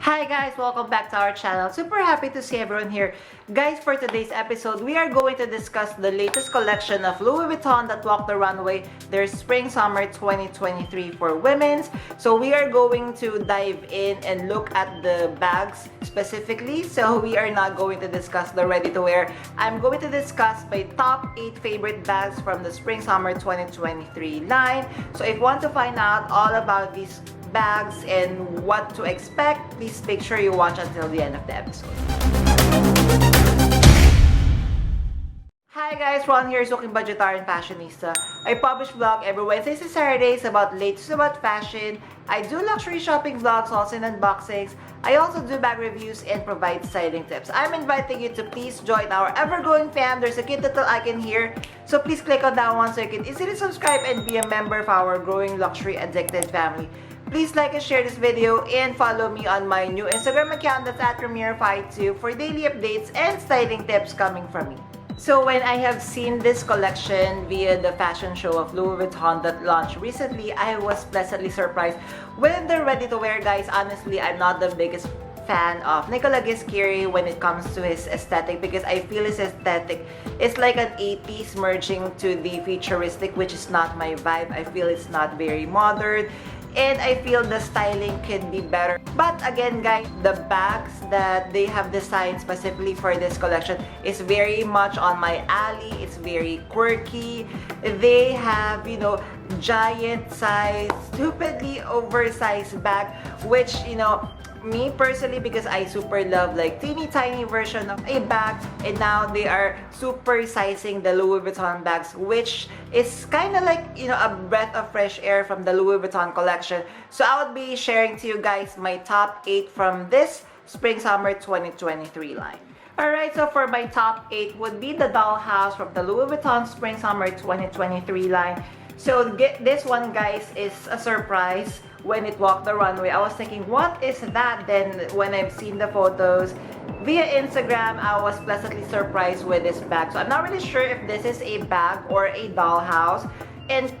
Hi guys, welcome back to our channel. Super happy to see everyone here. Guys, for today's episode, we are going to discuss the latest collection of Louis Vuitton that walked the runway, their Spring-Summer 2023 for women's. So we are going to dive in and look at the bags specifically. So we are not going to discuss the ready-to-wear. I'm going to discuss my top 8 favorite bags from the Spring-Summer 2023 line. So if you want to find out all about these bags and what to expect, please make sure you watch until the end of the episode. Hi guys, Ron here, Zuki Budgetarian Fashionista. I publish vlog every Wednesdays and Saturdays about latest about fashion. I do luxury shopping vlogs, also in unboxings. I also do bag reviews and provide styling tips. I'm inviting you to please join our ever-growing fam. There's a cute little icon here, so please click on that one so you can easily subscribe and be a member of our growing luxury addicted family. Please like and share this video and follow me on my new Instagram account that's at Premiere52 for daily updates and styling tips coming from me. So when I have seen this collection via the fashion show of Louis Vuitton that launched recently, I was pleasantly surprised with the ready-to-wear guys. Honestly, I'm not the biggest fan of Nicolas Ghesquiere when it comes to his aesthetic because I feel his aesthetic is like an 80s merging to the futuristic, which is not my vibe. I feel it's not very modern. And I feel the styling could be better. But again guys, the bags that they have designed specifically for this collection is very much on my alley. It's very quirky. They have, you know, giant size, stupidly oversized bag, which, you know, me personally, because I super love like teeny tiny version of a bag, and now they are super sizing the Louis Vuitton bags, which is kind of like, you know, a breath of fresh air from the Louis Vuitton collection. So I'll be sharing to you guys my top 8 from this Spring-Summer 2023 line. Alright, so for my top 8 would be the Dollhouse from the Louis Vuitton Spring-Summer 2023 line. So this one guys is a surprise. When it walked the runway, I was thinking, what is that? Then when I've seen the photos via Instagram, I was pleasantly surprised with this bag. So I'm not really sure if this is a bag or a dollhouse. And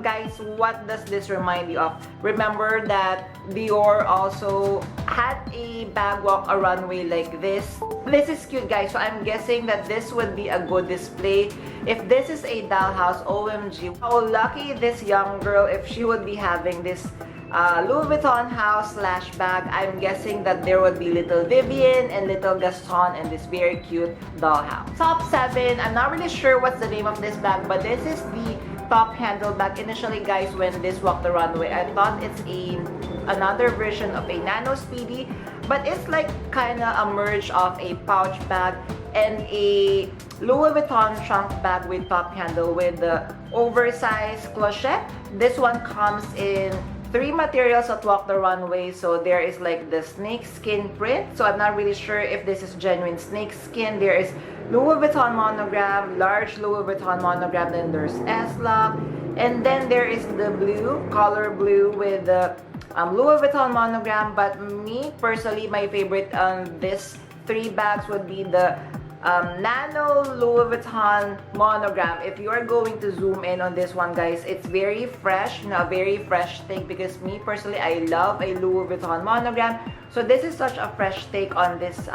guys, what does this remind me of? Remember that Dior also had a bag walk a runway like this. This is cute guys, so I'm guessing that this would be a good display. If this is a dollhouse, OMG, how lucky this young girl if she would be having this Louis Vuitton house slash bag. I'm guessing that there would be little Vivienne and little Gaston and this very cute dollhouse. Top 7, I'm not really sure what's the name of this bag, but this is the top handle bag. Initially guys, when this walked the runway, I thought it's another version of a Nano Speedy, but it's like kind of a merge of a pouch bag and a Louis Vuitton trunk bag with top handle with the oversized clochette. This one comes in 3 materials that walk the runway. So there is like the snake skin print, so I'm not really sure if this is genuine snake skin. There is Louis Vuitton monogram, large Louis Vuitton monogram, then there's S-Lock, and then there is the blue, color blue with the Louis Vuitton monogram. But me personally, my favorite on this 3 bags would be the Nano Louis Vuitton monogram. If you are going to zoom in on this one guys, it's very fresh, you know, a very fresh take, because me personally, I love a Louis Vuitton monogram. So this is such a fresh take on this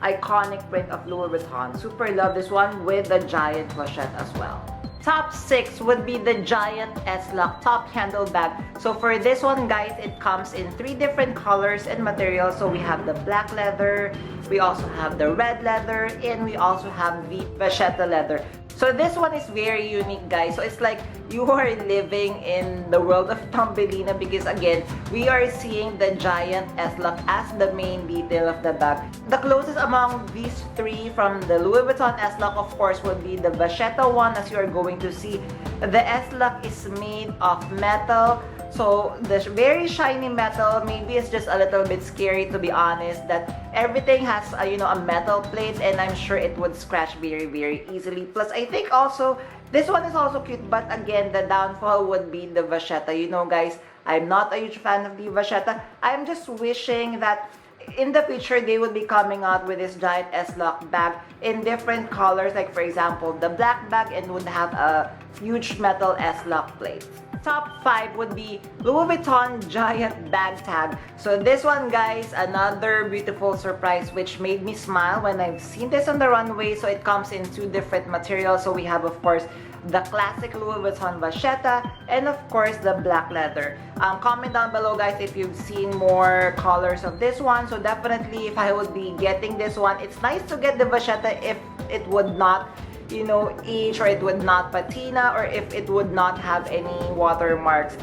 iconic print of Louis Vuitton. Super love this one with the giant clochette as well. Top 6 would be the giant S-Lock top handle bag. So for this one guys, it comes in 3 different colors and materials. So we have the black leather, we also have the red leather, and we also have the vachetta leather. So this one is very unique guys. So it's like you are living in the world of Thumbelina, because again, we are seeing the giant S-Lock as the main detail of the bag. The closest among these 3 from the Louis Vuitton S-Lock of course would be the vachetta one. As you are going to see, the S-Lock is made of metal. So the very shiny metal, maybe it's just a little bit scary to be honest, that everything has a, you know, a metal plate, and I'm sure it would scratch very easily. Plus I think also this one is also cute, but again the downfall would be the vachetta. You know guys, I'm not a huge fan of the vachetta. I'm just wishing that in the future they would be coming out with this giant S-Lock bag in different colors, like for example the black bag, and would have a huge metal S-Lock plate. Top 5 would be Louis Vuitton Giant Bag Tag. So this one, guys, another beautiful surprise which made me smile when I've seen this on the runway. So it comes in 2 different materials. So we have, of course, the classic Louis Vuitton vachetta and of course the black leather. Comment down below, guys, if you've seen more colors of this one. So definitely if I would be getting this one, it's nice to get the vachetta if it would not, you know, itch, or it would not patina, or if it would not have any watermarks.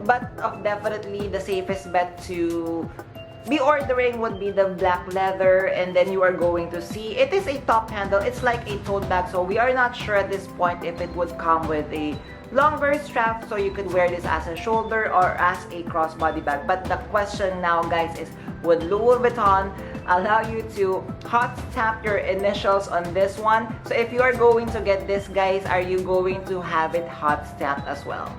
But definitely the safest bet to be ordering would be the black leather, and then you are going to see it is a top handle. It's like a tote bag, so we are not sure at this point if it would come with a longer strap, so you could wear this as a shoulder or as a crossbody bag. But the question now, guys, is would Louis Vuitton allow you to hot stamp your initials on this one? So if you are going to get this, guys, are you going to have it hot stamped as well?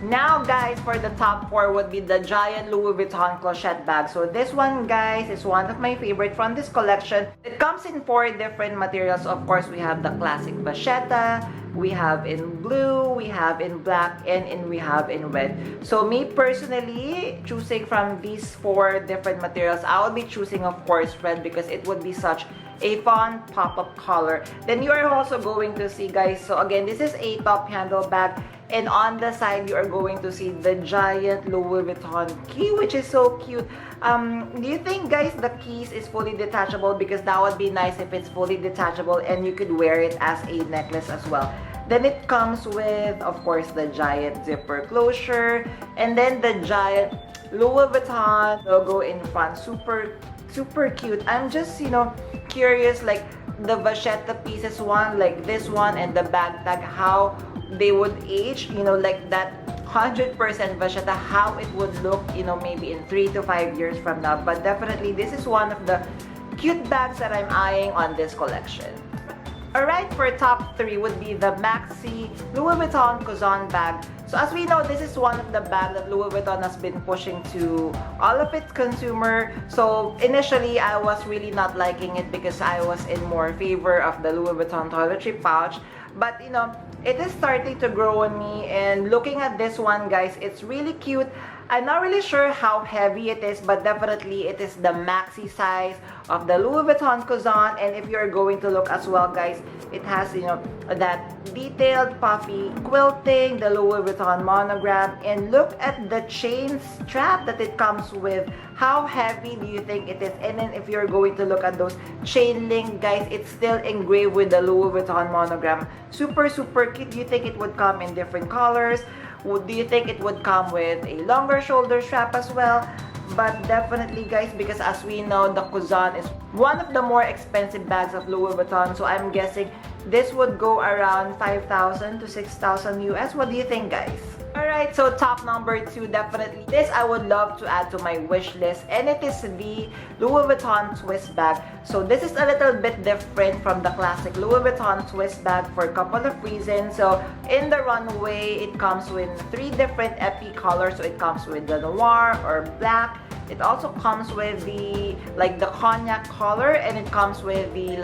Now, guys, for the top 4 would be the giant Louis Vuitton clochette bag. So this one, guys, is one of my favorite from this collection. It comes in 4 different materials. Of course, we have the classic vachetta, we have in blue, we have in black, and we have in red. So me personally, choosing from these 4 different materials, I will be choosing, of course, red, because it would be such a fun pop-up color. Then you are also going to see, guys, so again, this is a top handle bag, and on the side you are going to see the giant Louis Vuitton key, which is so cute. Do you think, guys, the keys is fully detachable? Because that would be nice if it's fully detachable and you could wear it as a necklace as well. Then it comes with, of course, the giant zipper closure, and then the giant Louis Vuitton logo in front. Super cute. I'm just, you know, curious, like the vachetta pieces one, like this one, and the bag tag, how they would age, you know, like that 100% vachetta, how it would look, you know, maybe in 3 to 5 years from now. But definitely this is one of the cute bags that I'm eyeing on this collection. Alright, for top 3 would be the Maxi Louis Vuitton Coussin bag. So as we know, this is one of the bags that Louis Vuitton has been pushing to all of its consumer. So initially, I was really not liking it because I was in more favor of the Louis Vuitton toiletry pouch. But you know, it is starting to grow on me, and looking at this one, guys, it's really cute. I'm not really sure how heavy it is, but definitely it is the maxi size of the Louis Vuitton Coussin. And if you're going to look as well, guys, it has, you know, that detailed puffy quilting, the Louis Vuitton monogram, and look at the chain strap that it comes with. How heavy do you think it is? And then if you're going to look at those chain link, guys, it's still engraved with the Louis Vuitton monogram. Super cute. Do you think it would come in different colors? Do you think it would come with a longer shoulder strap as well? But definitely, guys, because as we know, the Coussin is one of the more expensive bags of Louis Vuitton. So I'm guessing this would go around 5,000 to 6,000 US. What do you think, guys? Alright, so top number 2, definitely this I would love to add to my wish list, and it is the Louis Vuitton twist bag. So this is a little bit different from the classic Louis Vuitton twist bag for a couple of reasons. So in the runway, it comes with 3 different epi colors. So it comes with the noir or black. It also comes with the cognac color, and it comes with the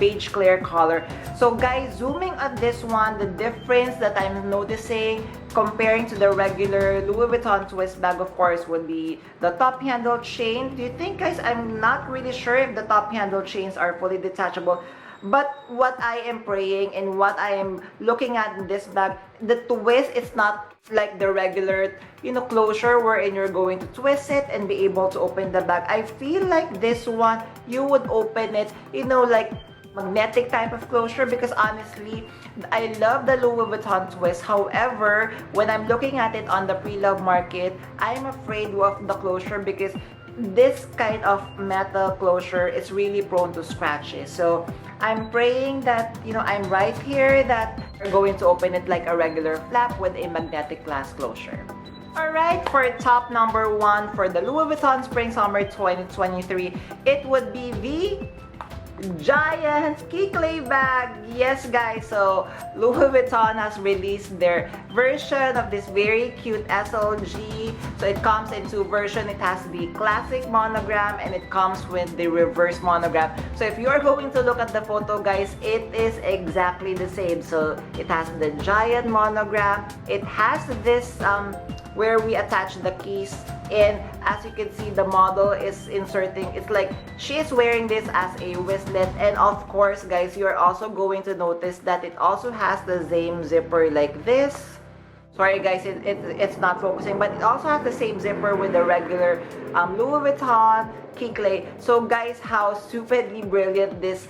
beige clear color. So guys, zooming at this one, the difference that I'm noticing comparing to the regular Louis Vuitton twist bag, of course, would be the top handle chain. Do you think, guys, I'm not really sure if the top handle chains are fully detachable. But what I am praying and what I am looking at in this bag, the twist is not like the regular, you know, closure wherein you're going to twist it and be able to open the bag. I feel like this one, you would open it, you know, like magnetic type of closure, because honestly, I love the Louis Vuitton twist. However, when I'm looking at it on the pre-love market, I'm afraid of the closure because this kind of metal closure is really prone to scratches. So I'm praying that, you know, I'm right here, that you're going to open it like a regular flap with a magnetic glass closure. Alright, for top number 1 for the Louis Vuitton Spring Summer 2023, it would be the giant Kicklay bag. Yes, guys, so Louis Vuitton has released their version of this very cute SLG. So it comes in two versions. It has the classic monogram and it comes with the reverse monogram. So if you're going to look at the photo, guys, it is exactly the same. So it has the giant monogram. It has this where we attach the keys, and as you can see, the model is inserting, it's like she is wearing this as a wristlet. And of course, guys, you're also going to notice that it also has the same zipper like this. Sorry guys, it's not focusing, but it also has the same zipper with the regular Louis Vuitton Kicklay. So guys, how stupidly brilliant this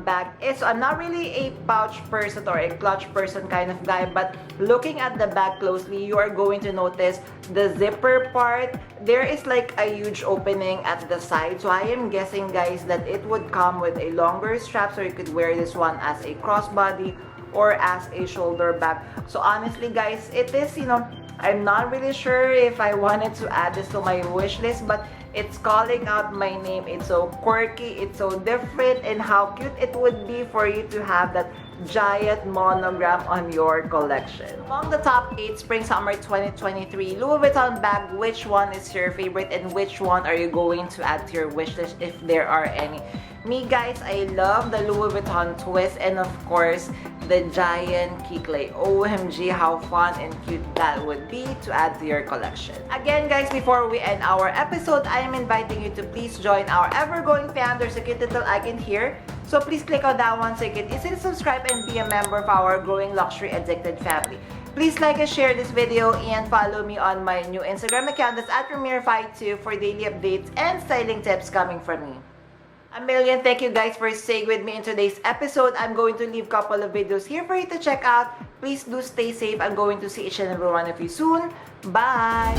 bag is. So I'm not really a pouch person or a clutch person kind of guy, but looking at the bag closely, you are going to notice the zipper part. There is like a huge opening at the side. So I am guessing, guys, that it would come with a longer strap, so you could wear this one as a crossbody or as a shoulder bag. So honestly, guys, it is, you know, I'm not really sure if I wanted to add this to my wish list, but it's calling out my name. It's so quirky, it's so different, and how cute it would be for you to have that giant monogram on your collection. Among the top 8 Spring-Summer 2023 Louis Vuitton bag, which one is your favorite and which one are you going to add to your wish list if there are any? Me, guys, I love the Louis Vuitton twist and of course the giant Kicklay. OMG, how fun and cute that would be to add to your collection. Again, guys, before we end our episode, I am inviting you to please join our ever-growing fam. There's a cute little icon here. So please click on that one so you can easily subscribe and be a member of our growing luxury addicted family. Please like and share this video and follow me on my new Instagram account. That's at Premiere52 for daily updates and styling tips coming from me. A million thank you guys for staying with me in today's episode. I'm going to leave a couple of videos here for you to check out. Please do stay safe. I'm going to see each and every one of you soon. Bye!